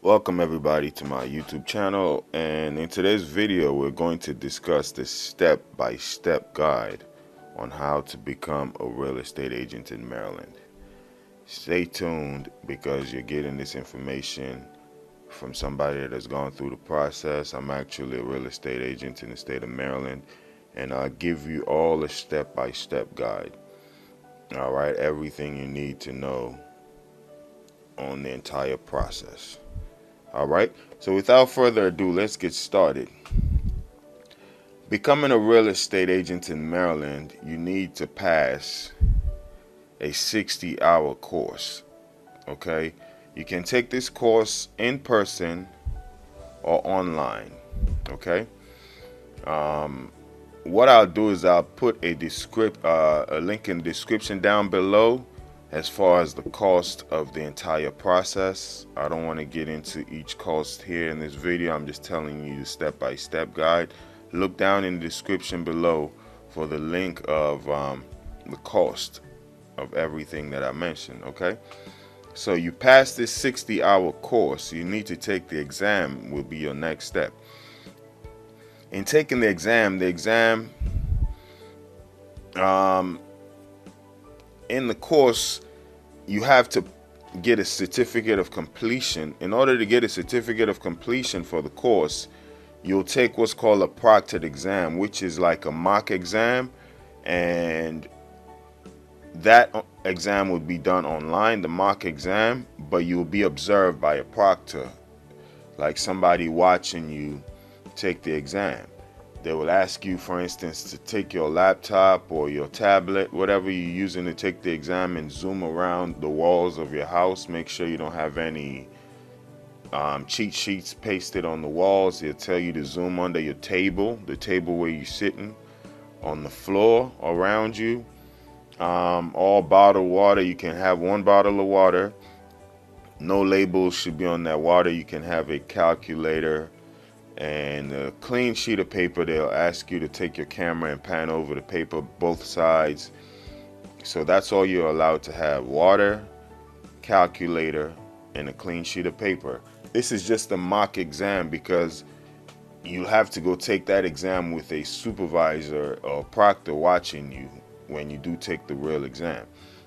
Welcome everybody to my YouTube channel, and in today's video we're going to discuss the step-by-step guide on how to become a real estate agent in Maryland. Stay tuned because you're getting this information from somebody that has gone through the process. I'm actually a real estate agent in the state of Maryland, and I'll give you all a step-by-step guide. Alright, everything you need to know on the entire process. Alright, so without further ado, let's get started. Becoming a real estate agent in Maryland, you need to pass a 60-hour course. Okay, you can take this course in person or online. Okay, what I'll do is I'll put a link in the description down below as far as the cost of the entire process. I don't want to get into each cost here in this video. I'm just telling you the step-by-step guide. Look down in the description below for the link of the cost of everything that I mentioned. Okay, so you pass this 60-hour course, you need to take the exam. Will be your next step. In taking the exam in the course, you have to get a certificate of completion. In order to get a certificate of completion for the course, you'll take what's called a proctored exam, which is like a mock exam, and that exam would be done online, the mock exam, but you'll be observed by a proctor, like somebody watching you take the exam. They will ask you, for instance, to take your laptop or your tablet, whatever you're using to take the exam, and zoom around the walls of your house. Make sure you don't have any cheat sheets pasted on the walls. He'll tell you to zoom under your table, the table where you're sitting, on the floor around you. All bottled water, you can have one bottle of water. No labels should be on that water. You can have a calculator and a clean sheet of paper. They'll ask you to take your camera and pan over the paper both sides. So that's all you're allowed to have: water, calculator, and a clean sheet of paper. This is just a mock exam because you have to go take that exam with a supervisor or proctor watching you when you do take the real exam.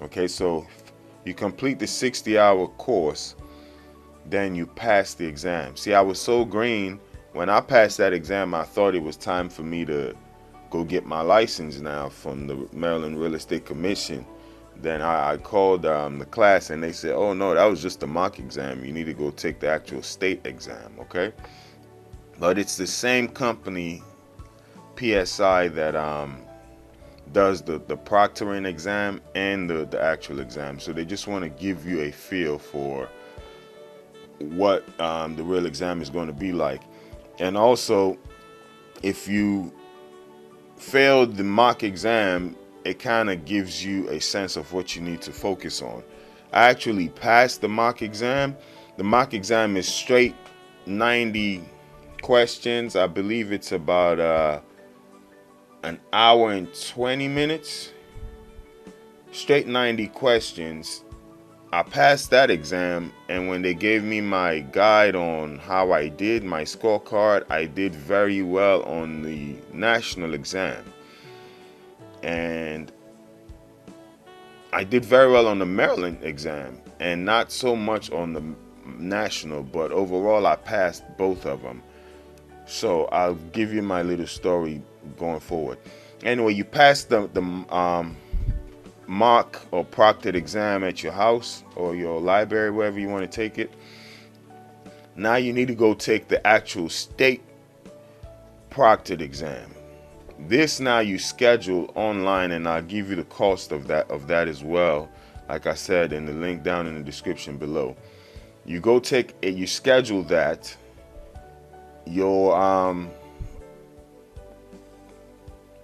Okay, so you complete the 60-hour course, then you pass the exam. See, I was so green when I passed that exam. I thought it was time for me to go get my license now from the Maryland Real Estate Commission. Then I called the class, and they said, oh no, that was just a mock exam. You need to go take the actual state exam. Okay, but it's the same company, PSI, that does the proctoring exam and the actual exam. So they just want to give you a feel for what the real exam is going to be like. And also, if you failed the mock exam, it kind of gives you a sense of what you need to focus on. I actually passed the mock exam. The mock exam is straight 90 questions. I believe it's about an hour and 20 minutes. Straight 90 questions. I passed that exam, and when they gave me my guide on how I did, my scorecard, I did very well on the national exam. And I did very well on the Maryland exam, and not so much on the national, but overall I passed both of them. So I'll give you my little story going forward. Anyway, you pass the mock or proctored exam at your house or your library, wherever you want to take it. Now you need to go take the actual state proctored exam. This now you schedule online, and I'll give you the cost of that as well, like I said, in the link down in the description below. You go take it, you schedule that. Your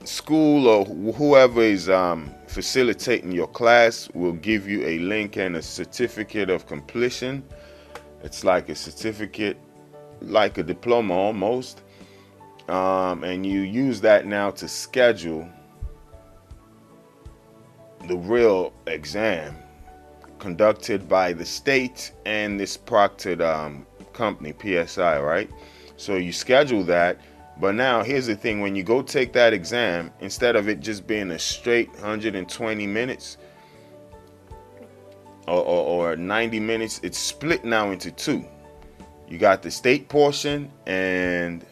school or whoever is facilitating your class will give you a link and a certificate of completion. It's like a certificate, like a diploma almost, and you use that now to schedule the real exam conducted by the state and this proctored company, PSI, right? So you schedule that. But now here's the thing, when you go take that exam, instead of it just being a straight 120 minutes or 90 minutes, it's split now into two. You got the state portion and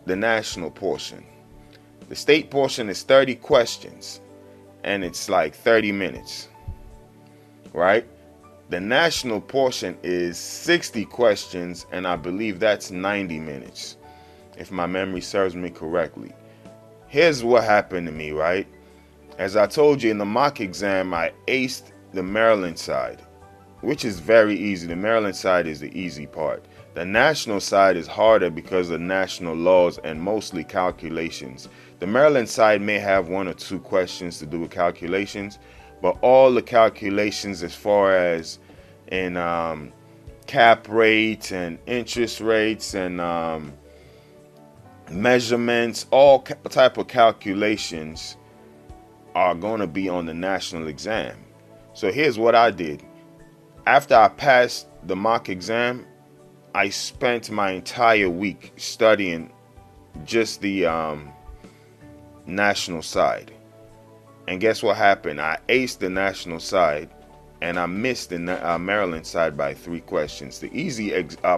the national portion. The state portion is 30 questions and it's like 30 minutes, right? The national portion is 60 questions and I believe that's 90 minutes, if my memory serves me correctly. Here's what happened to me, right? As I told you, in the mock exam, I aced the Maryland side, which is very easy. The Maryland side is the easy part. The national side is harder because of national laws and mostly calculations. The Maryland side may have one or two questions to do with calculations, but all the calculations as far as in cap rates and interest rates and measurements, all type of calculations are going to be on the national exam. So here's what I did. After I passed the mock exam, I spent my entire week studying just the national side. And guess what happened? I aced the national side and I missed the Maryland side by 3 questions. The easy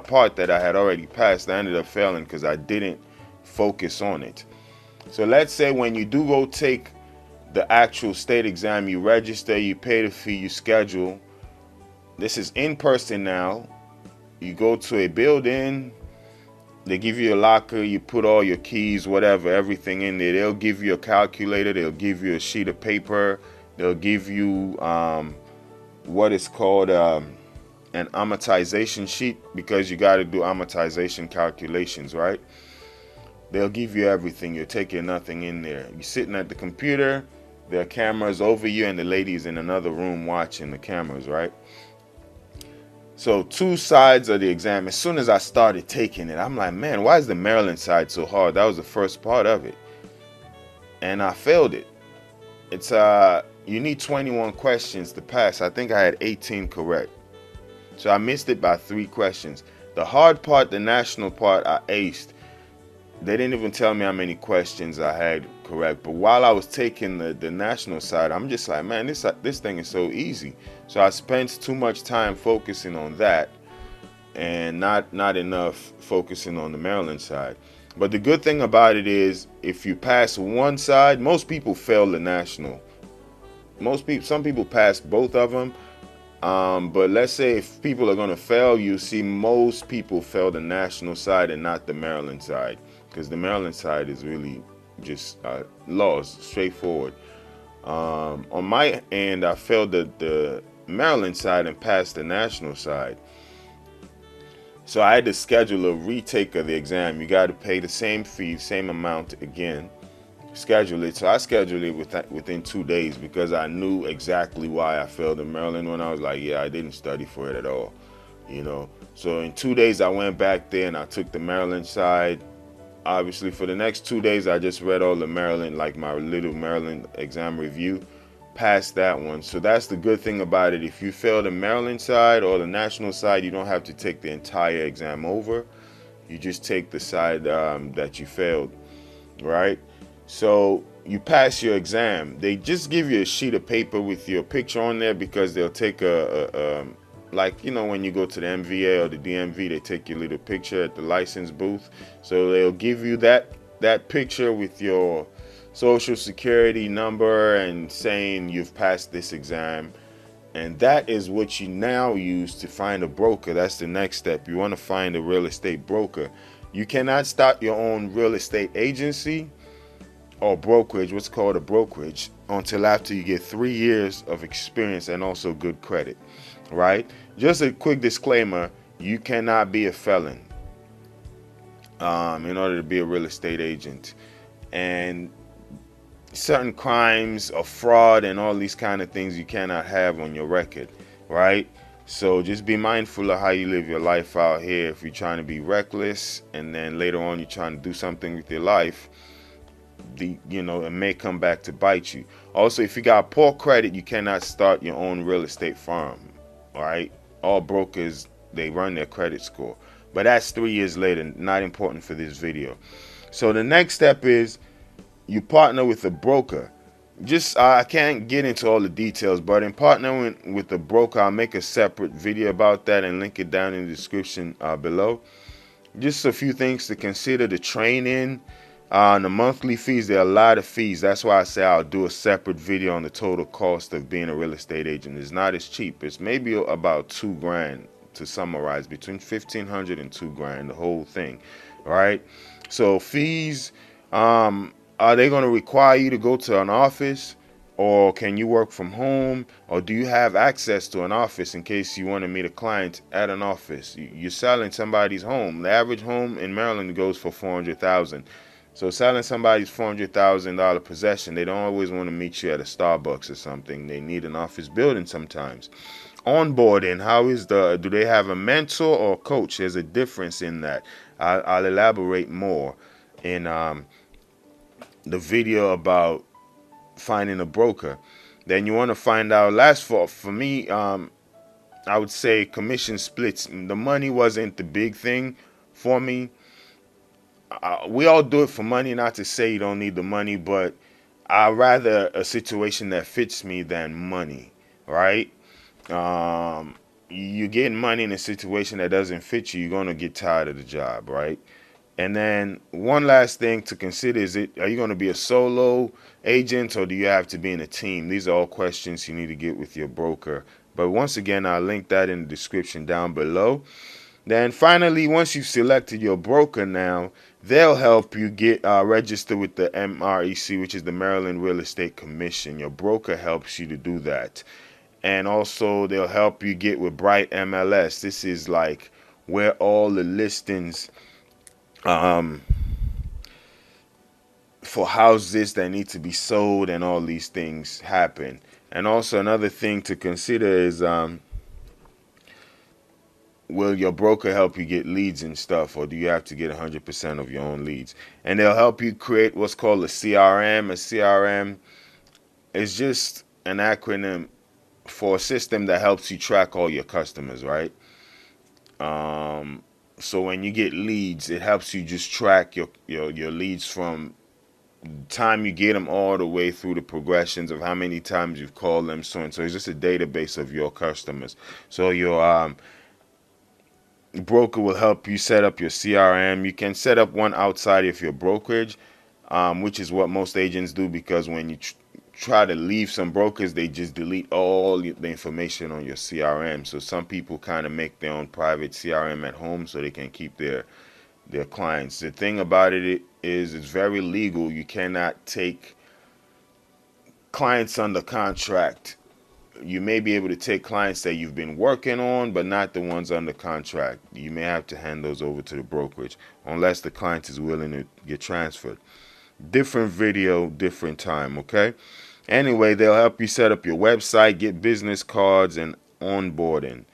part that I had already passed, I ended up failing because I didn't focus on it. So let's say when you do go take the actual state exam, you register, you pay the fee, you schedule. This is in person now. You go to a building, they give you a locker, you put all your keys, whatever, everything in there. They'll give you a calculator, they'll give you a sheet of paper, they'll give you what is called an amortization sheet, because you got to do amortization calculations, right? They'll give you everything. You're taking nothing in there. You're sitting at the computer, there are cameras over you, and the lady's in another room watching the cameras, right? So 2 sides of the exam. As soon as I started taking it, I'm like, man, why is the Maryland side so hard? That was the first part of it. And I failed it. It's you need 21 questions to pass. I think I had 18 correct. So I missed it by 3 questions. The hard part, the national part, I aced. They didn't even tell me how many questions I had correct. But while I was taking the national side, I'm just like, man, this thing is so easy. So I spent too much time focusing on that and not enough focusing on the Maryland side. But the good thing about it is, if you pass one side, most people fail the national. Some people pass both of them. But let's say if people are going to fail, you see most people fail the national side and not the Maryland side, because the Maryland side is really just laws, straightforward. On my end, I failed the Maryland side and passed the national side. So I had to schedule a retake of the exam. You got to pay the same fee, same amount again. Schedule it. So I scheduled it within 2 days, because I knew exactly why I failed in Maryland when I was like, yeah, I didn't study for it at all, you know. So in 2 days I went back there and I took the Maryland side. Obviously for the next 2 days I just read all the Maryland, like my little Maryland exam review, passed that one. So that's the good thing about it. If you fail the Maryland side or the national side, you don't have to take the entire exam over. You just take the side that you failed, right? So you pass your exam. They just give you a sheet of paper with your picture on there, because they'll take like, you know, when you go to the MVA or the DMV, they take your little picture at the license booth. So they'll give you that picture with your social security number and saying you've passed this exam. And that is what you now use to find a broker. That's the next step. You want to find a real estate broker. You cannot start your own real estate agency or brokerage, what's called a brokerage, until after you get 3 years of experience and also good credit, right? Just a quick disclaimer, you cannot be a felon in order to be a real estate agent. And certain crimes or fraud and all these kind of things you cannot have on your record, right? So just be mindful of how you live your life out here. If you're trying to be reckless and then later on you're trying to do something with your life, it may come back to bite you. Also, if you got poor credit, you cannot start your own real estate firm. All right, all brokers they run their credit score. But that's 3 years later, not important for this video. So the next step is you partner with a broker. Just I can't get into all the details, but in partnering with the broker, I'll make a separate video about that and link it down in the description below. Just a few things to consider: the training, the monthly fees. There are a lot of fees. That's why I say I'll do a separate video on the total cost of being a real estate agent. It's not as cheap. It's maybe about $2,000 to summarize, between $1,500 and $2,000, the whole thing. All right. So fees. Are they going to require you to go to an office, or can you work from home, or do you have access to an office in case you want to meet a client at an office? You're selling somebody's home. The average home in Maryland goes for $400,000. So selling somebody's $400,000 possession, they don't always want to meet you at a Starbucks or something. They need an office building sometimes. Onboarding, do they have a mentor or coach? There's a difference in that. I'll elaborate more in the video about finding a broker. Then you want to find out, for me, I would say commission splits. The money wasn't the big thing for me. We all do it for money, not to say you don't need the money, but I'd rather a situation that fits me than money, right? You getting money in a situation that doesn't fit you, you're going to get tired of the job, right? And then one last thing to consider is, are you going to be a solo agent, or do you have to be in a team? These are all questions you need to get with your broker. But once again, I'll link that in the description down below. Then finally, once you've selected your broker now, they'll help you get registered with the MREC, which is the Maryland Real Estate Commission. Your broker helps you to do that. And also they'll help you get with Bright MLS. This is like where all the listings for houses that need to be sold and all these things happen. And also another thing to consider is, will your broker help you get leads and stuff, or do you have to get 100% of your own leads? And they'll help you create what's called a CRM. A CRM is just an acronym for a system that helps you track all your customers, right? So when you get leads, it helps you just track your leads from the time you get them all the way through the progressions of how many times you've called them, so and so. It's just a database of your customers. So your broker will help you set up your CRM. You can set up one outside of your brokerage, which is what most agents do, because when you try to leave some brokers, they just delete all the information on your CRM. So some people kind of make their own private CRM at home so they can keep their clients. The thing about it is it's very legal. You cannot take clients under contract. You may be able to take clients that you've been working on, but not the ones under contract. You may have to hand those over to the brokerage unless the client is willing to get transferred. Different video, different time, okay? Anyway, they'll help you set up your website, get business cards, and onboarding.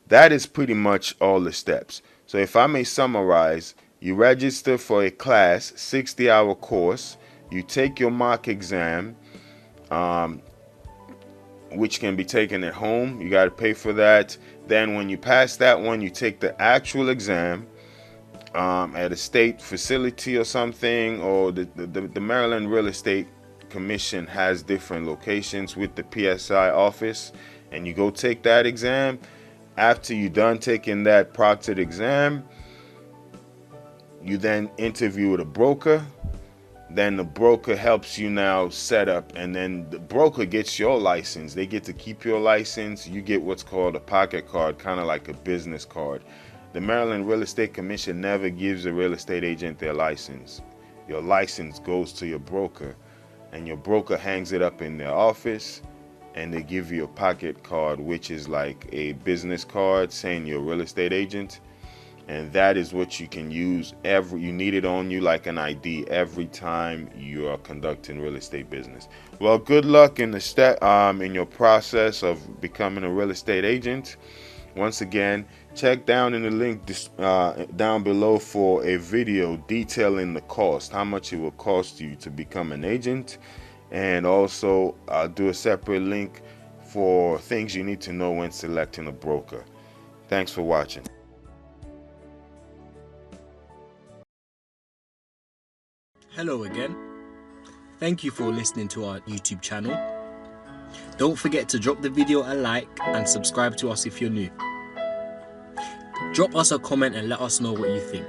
That is pretty much all the steps. So if I may summarize, you register for a class, 60-hour course. You take your mock exam, which can be taken at home. You got to pay for that. Then when you pass that one, you take the actual exam at a state facility or something, or the Maryland Real Estate Commission has different locations with the PSI office, and you go take that exam. After you're done taking that proctored exam, you then interview with a broker. Then the broker helps you now set up, and then the broker gets your license. They get to keep your license. You get what's called a pocket card, kind of like a business card. The Maryland Real Estate Commission never gives a real estate agent their license. Your license goes to your broker, and your broker hangs it up in their office, and they give you a pocket card, which is like a business card saying you're a real estate agent. And that is what you can use you need it on you like an ID every time you are conducting real estate business. Well, good luck in in your process of becoming a real estate agent. Once again, check down in the link down below for a video detailing the cost, how much it will cost you to become an agent. And also I'll do a separate link for things you need to know when selecting a broker. Thanks for watching. Hello again. Thank you for listening to our YouTube channel. Don't forget to drop the video a like and subscribe to us if you're new. Drop us a comment and let us know what you think.